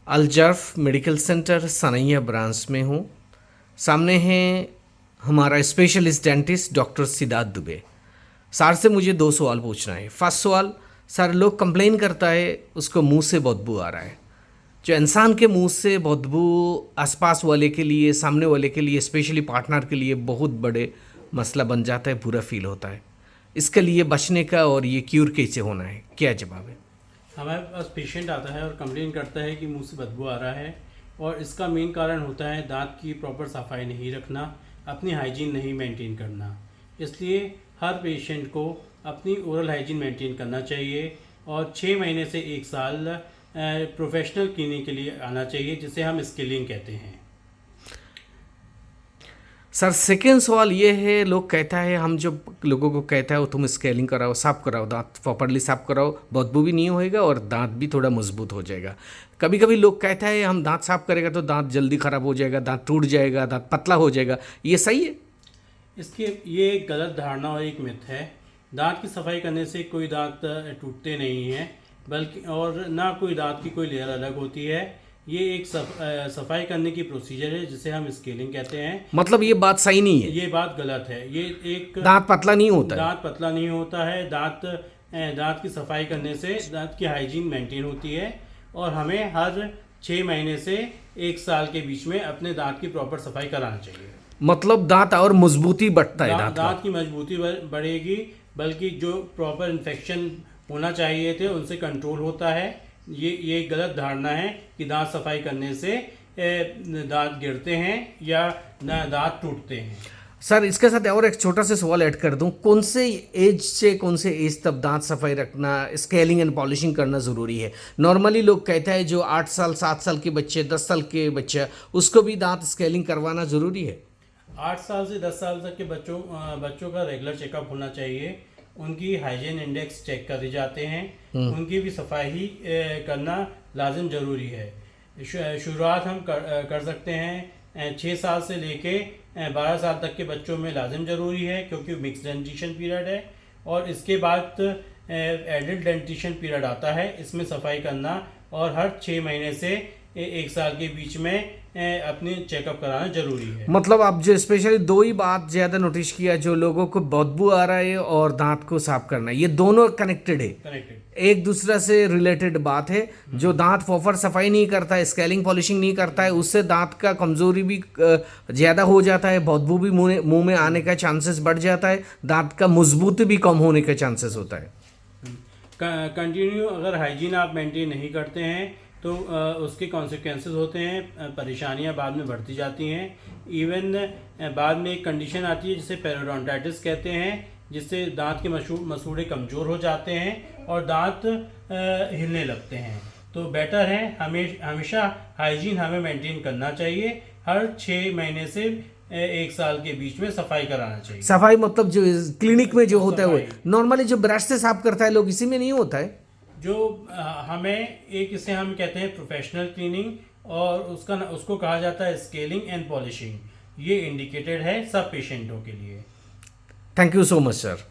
अलजर्फ medical centre Sanaiya branch में हूँ। सामने है हमारा specialist dentist doctor Siddharth Dubey. Sir से मुझे 2 सवाल पूछना है। फर्स्ट सवाल, सर लोग कंप्लेन करता है उसको मुंह से बदबू आ रहा है। जो इंसान के मुंह से बदबू आसपास वाले के लिए, सामने वाले के लिए, स्पेशली पार्टनर के लिए बहुत बड़े मसला बन जाता है, बुरा फील होता है। इसके लिए बचने का और ये क्यूर कैसे होना है, क्या जवाब है? हमारे पास पेशेंट आता है और कंप्लेन करता है कि मुंह से बदबू आ रहा है और इसका मेन कारण होता है दांत की प्रॉपर सफाई नहीं रखना, अपनी हाइजीन नहीं मेंटेन करना। इसलिए हर पेशेंट को अपनी ओरल हाइजीन मेंटेन करना चाहिए और 6 महीने से 1 साल प्रोफेशनल क्लीनिक के लिए आना चाहिए, जिसे हम स्किलिंग कहते हैं। सर सेकेंड सवाल ये है, लोग कहता है, हम जो लोगों को कहता है वो तुम स्केलिंग कराओ, साफ कराओ, दांत प्रॉपरली साफ कराओ, बदबू भी नहीं होएगा और दांत भी थोड़ा मजबूत हो जाएगा। कभी कभी लोग कहता है हम दांत साफ करेगा तो दांत जल्दी ख़राब हो जाएगा, दांत टूट जाएगा, दांत पतला हो जाएगा, ये सही है? इसके ये एक गलत धारणा और एक मिथ है। दांत की सफाई करने से कोई दांत टूटते नहीं हैं, बल्कि और ना कोई दांत की कोई लेयर अलग होती है। ये एक सफाई करने की प्रोसीजर है, जिसे हम स्केलिंग कहते हैं। मतलब ये बात सही नहीं है? ये बात गलत है। ये एक दांत पतला नहीं होता है? दांत पतला नहीं होता है। दांत की सफाई करने से दांत की हाइजीन मेंटेन होती है और हमें हर 6 महीने से 1 साल के बीच में अपने दांत की प्रॉपर सफाई कराना चाहिए। मतलब दांत और मजबूती बढ़ता है? दांत की मजबूती बढ़ेगी, बल्कि जो प्रॉपर इन्फेक्शन होना चाहिए थे उनसे कंट्रोल होता है। ये गलत धारणा है कि दांत सफाई करने से दांत गिरते हैं या दांत टूटते हैं। सर इसके साथ और एक छोटा सा सवाल ऐड कर दूं, कौन से एज से कौन से एज तक दांत सफाई रखना, स्केलिंग एंड पॉलिशिंग करना ज़रूरी है? नॉर्मली लोग कहते हैं जो 8 साल 7 साल के बच्चे, 10 साल के बच्चे, उसको भी दांत स्केलिंग करवाना ज़रूरी है? 8 साल से 10 साल तक के बच्चों का रेगुलर चेकअप होना चाहिए। उनकी हाइजीन इंडेक्स चेक करे जाते हैं। उनकी भी सफाई करना लाजिम ज़रूरी है। शुरुआत हम कर सकते हैं 6 साल से लेके 12 साल तक के बच्चों में लाजिम ज़रूरी है, क्योंकि मिक्स डेंटिशन पीरियड है। और इसके बाद एडल्ट डेंटिशन पीरियड आता है। इसमें सफाई करना और हर 6 महीने से 1 साल के बीच में अपने चेकअप कराना जरूरी है। मतलब आप जो स्पेशली 2 ही बात ज़्यादा नोटिस किया, जो लोगों को बदबू आ रहा है और दांत को साफ करना, ये दोनों कनेक्टेड है, एक दूसरा से रिलेटेड बात है। जो दांत प्रॉपर सफाई नहीं करता है, स्केलिंग पॉलिशिंग नहीं करता है, उससे दांत का कमजोरी भी ज़्यादा हो जाता है, बदबू भी मुंह में आने का चांसेस बढ़ जाता है, दांत का मजबूती भी कम होने का चांसेस होता है। कंटिन्यू अगर हाइजीन आप मेंटेन नहीं करते हैं तो उसके कॉन्सिक्वेंसेस होते हैं, परेशानियां बाद में बढ़ती जाती हैं। इवन बाद में एक कंडीशन आती है जिसे पेरियोडोंटाइटिस कहते हैं, जिससे दांत के मसूड़े कमज़ोर हो जाते हैं और दांत हिलने लगते हैं। तो बेटर है हमेशा हाइजीन हमें मेंटेन करना चाहिए। हर 6 महीने से 1 साल के बीच में सफाई कराना चाहिए। सफाई मतलब जो क्लिनिक में जो होता है वो नॉर्मली जो ब्रश से साफ करता है लोग, इसी में नहीं होता है? जो हमें इसे हम कहते हैं प्रोफेशनल क्लीनिंग, और उसको कहा जाता है स्केलिंग एंड पॉलिशिंग। ये इंडिकेटेड है सब पेशेंटों के लिए। Thank you so much sir.